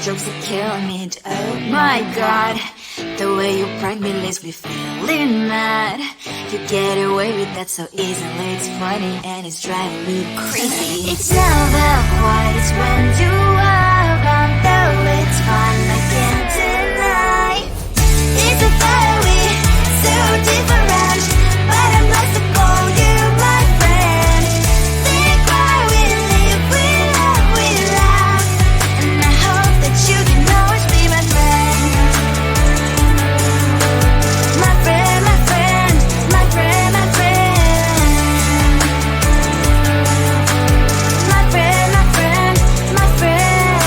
jokes that kill me. Oh my god, the way you prank me leaves me feeling mad. You get away with that so easily. It's funny and it's driving me crazy. It's never quiet, it's when you are around. Though it's fun, I can't deny. It's a very so different, but I must call you my friend. Think why we live, we love, we laugh, and I hope that you can always be my friend. My friend, my friend, my friend, my friend. My friend, my friend, my friend.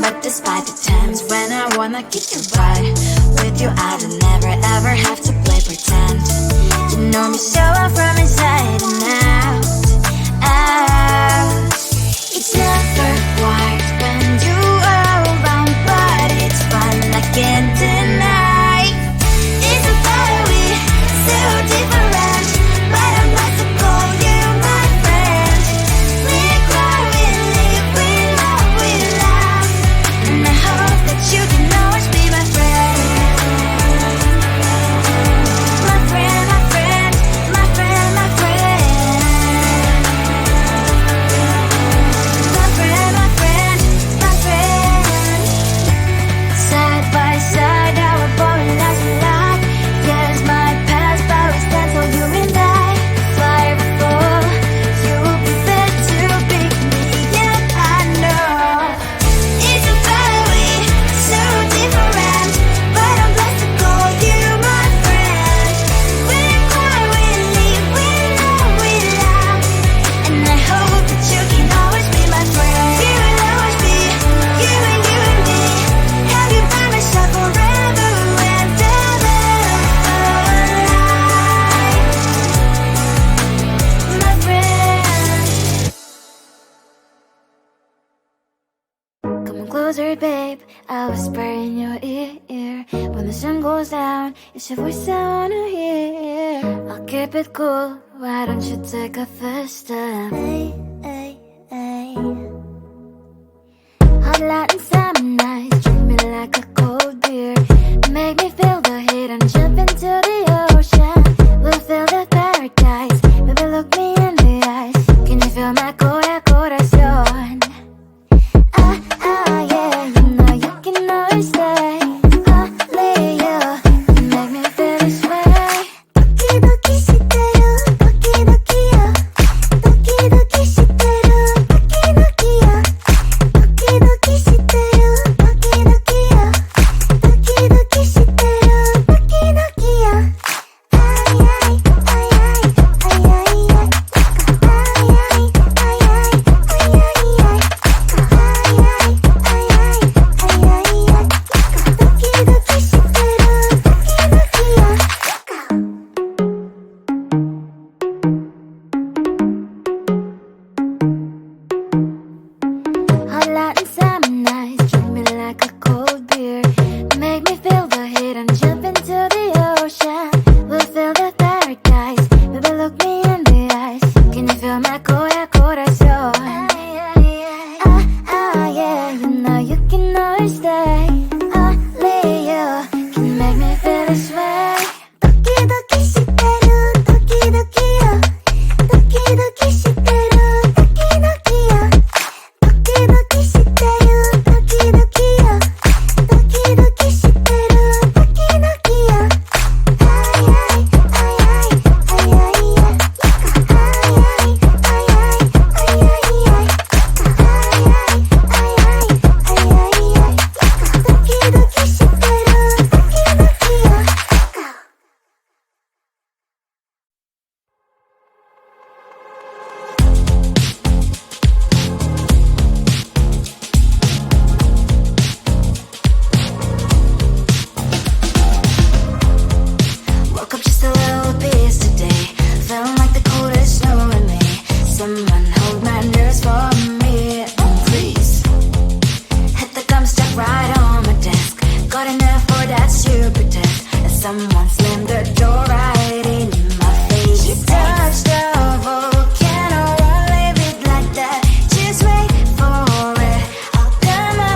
But despite the times when I wanna kick you right, with you I don't never ever have to play pretend. You know me so well from inside and out, out. It's never quiet when you are around, but it's fun, I can't deny. It's a very so different, but I must call you my friend. We cry, we live, we love, we laugh, and I hope that you can always be my friend. My friend, my friend, my friend, my friend. My friend, my friend, my friend. Side by side, our body lies alive. Yes, my past, but we stand so you and I. Fly before you will be there to pick me up, I know. It's a very so different, but I'm blessed to call you my friend. We cry, we live, we love, we laugh, and I hope that you can always be my friend. You will always be you and me. Have you by my side forever and ever. My friend. Come on closer, babe, I'll whisper in your ear. When the sun goes down, it's your voice I wanna hear. I'll keep it cool, why don't you take a first step? Hey, hey, hey. Hot light and summer nights, treat me like a cold beer. Make me feel the heat and jump into the ocean. We'll feel the paradise, baby look me in the eyes. Can you feel my corazón? Ah, ah, yeah, you know you can always stay. Only you can make me feel this way. Doki doki shiteru, doki doki yo. Doki doki shiteru, doki doki yo. Doki doki shiteru, doki doki yo. Doki doki shiteru, doki doki yo. Ay ay ay ay ay ay ay. Ay ay ay ay ay ay ay. Ay ay ay ay ay ay ay. Doki doki shiteru, doki doki yo. Hot light and summer nights, treat me like a cold beer. Make me feel the heat and jump into the ocean. We'll feel the paradise, baby look me in the eyes. Can you feel my corazón? Ah, ah, yeah, you know you can always stay. Only you can make me feel this way. Doki doki shiteru, doki doki yo. Doki doki shiteru, doki doki yo. Doki doki shiteru, doki doki yo. Doki doki shiteru, doki doki yo. Ay ay ay ay ay ay ay. Ay ay ay ay ay ay ay. Ay ay ay ay ay ay ay. Doki doki shiteru, doki doki yo. Woke up just a little pissed today. Feeling like the coldest snow in me. Someone hold my nerves for me, please. Hit the gum stuck right on my desk. Got enough for that stupid test. And someone slammed the door right in my face. You touched the volcano, won't leave it like that. Just wait for it. I'll come up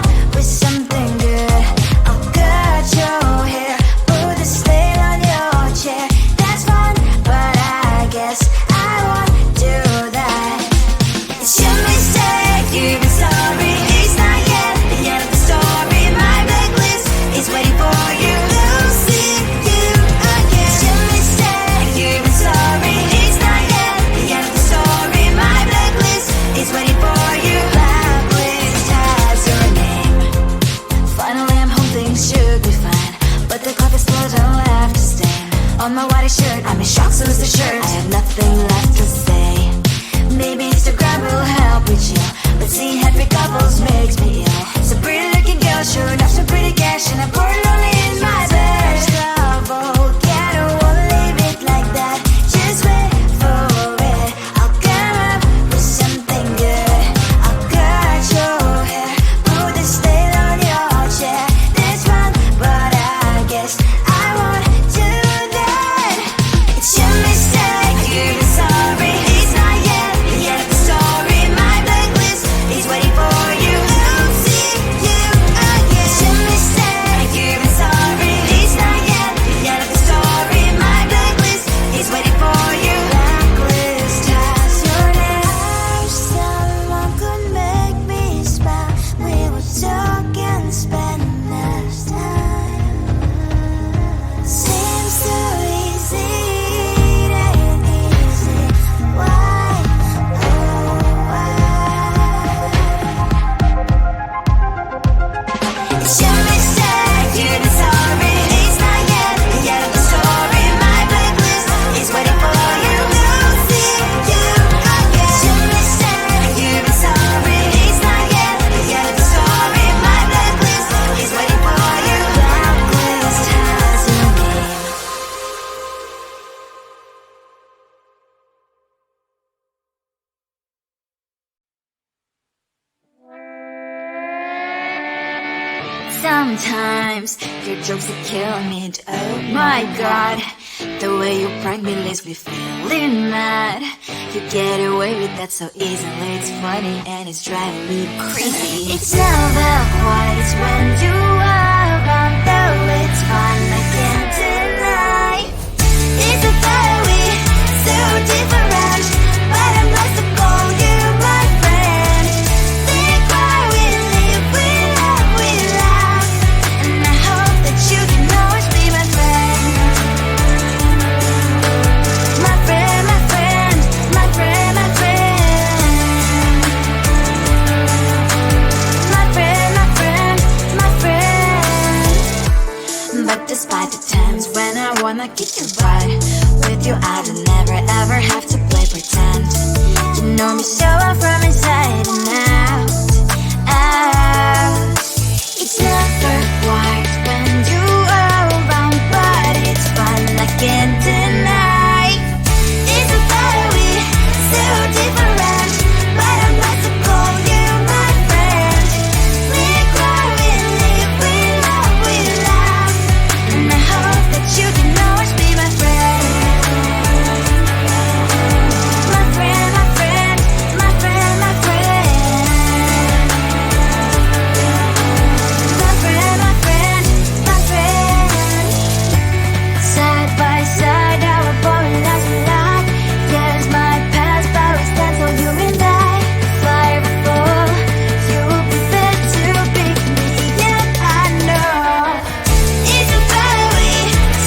Sometimes your jokes are killing me. Oh my god, the way you prank me leaves me feeling mad. You get away with that so easily. It's funny and it's driving me crazy. It's never quite as when you are around, though it's fun, I can't deny. It's a very so different, but I'm lost to call you my friend. Think why we live, we love, we laugh, and I hope that you can always be my friend. My friend, my friend, my friend, my friend. My friend, my friend, my friend. But despite the times when I wanna kick your butt, with you I don't never ever have to play pretend. You know me so well from inside and out, out. It's never quiet when you are around, but it's fun, I can't deny. It's a very so different, but I'm not to call you my friend. We cry, we live, we love, we laugh, and I hope that you can always be my friend. My friend, my friend, my friend, my friend. My friend, my friend, my friend. Side by side, our body lies a lot. Yes, my past, but we stand so you and I. Fly before you will be there to pick me, yeah, I know. It's a very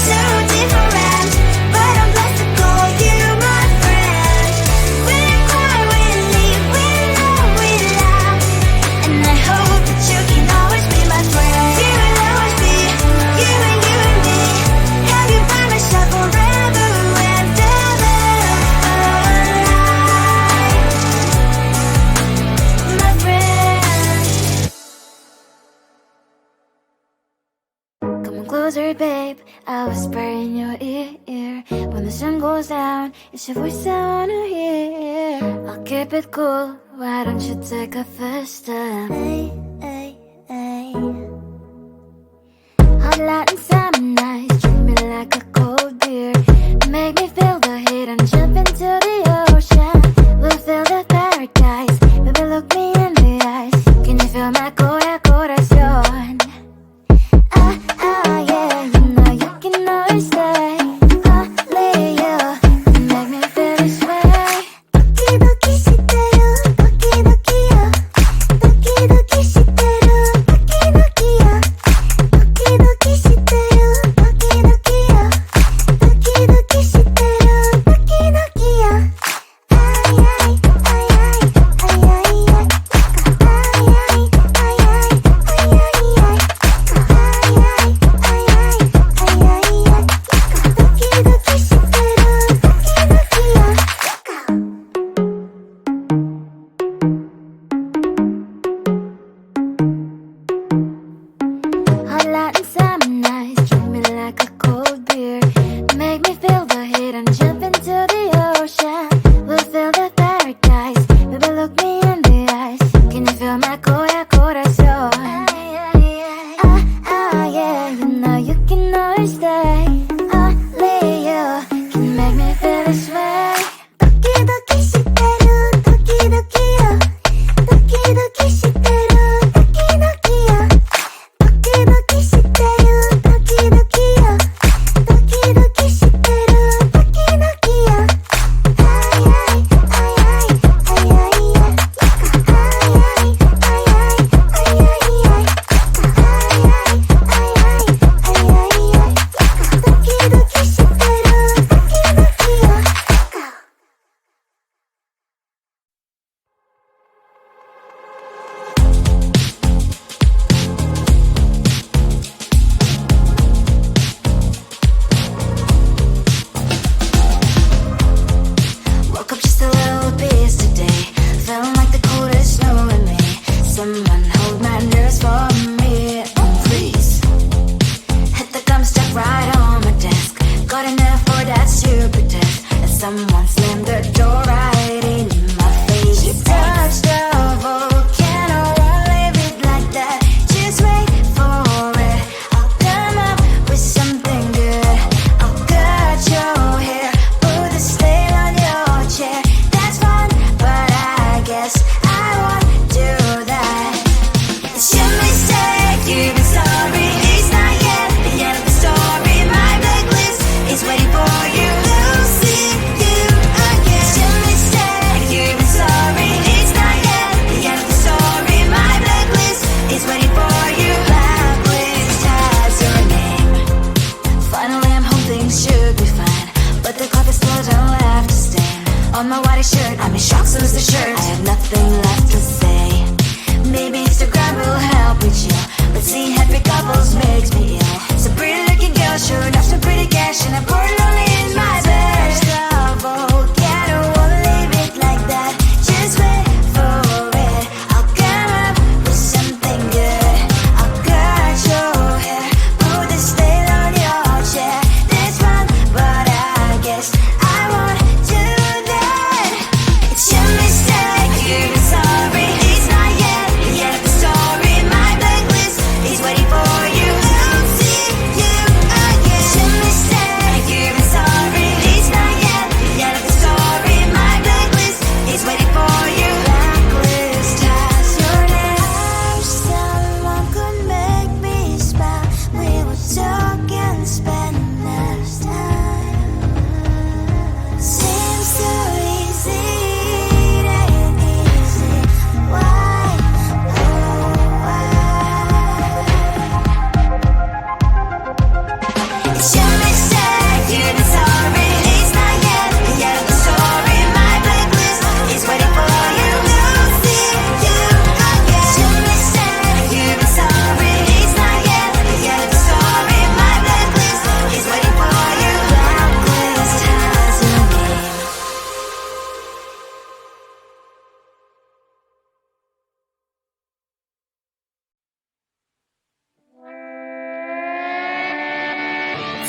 so different, but I'm blessed to call you my friend. We cry, we live, we love, we laugh, and I hope that you can always be my friend. You will always be you and me. Have you by my side forever and ever. My friend. Come on closer, babe, I'll whisper in your ear. When the sun goes down, it's your voice I wanna hear. I'll keep it cool, why don't you take a first step? Hey, hey, hey. Hot light and summer nights, treat me like a cold beer. Make me feel the heat and jump into the ocean. We'll feel the paradise, baby look me in the eyes. Can you feel my corazón? Ah, ah, yeah, you know you can always stay. Only you can make me feel this way. Doki doki shiteru, doki doki yo. Doki doki shiteru, doki doki yo. Doki doki shiteru,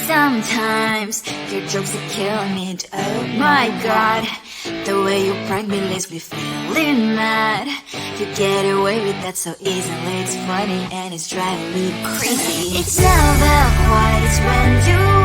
Sometimes your jokes are killing me. Oh my god, the way you prank me leaves me feeling mad. You get away with that so easily. It's funny and it's driving me crazy. It's never quiet, it's when you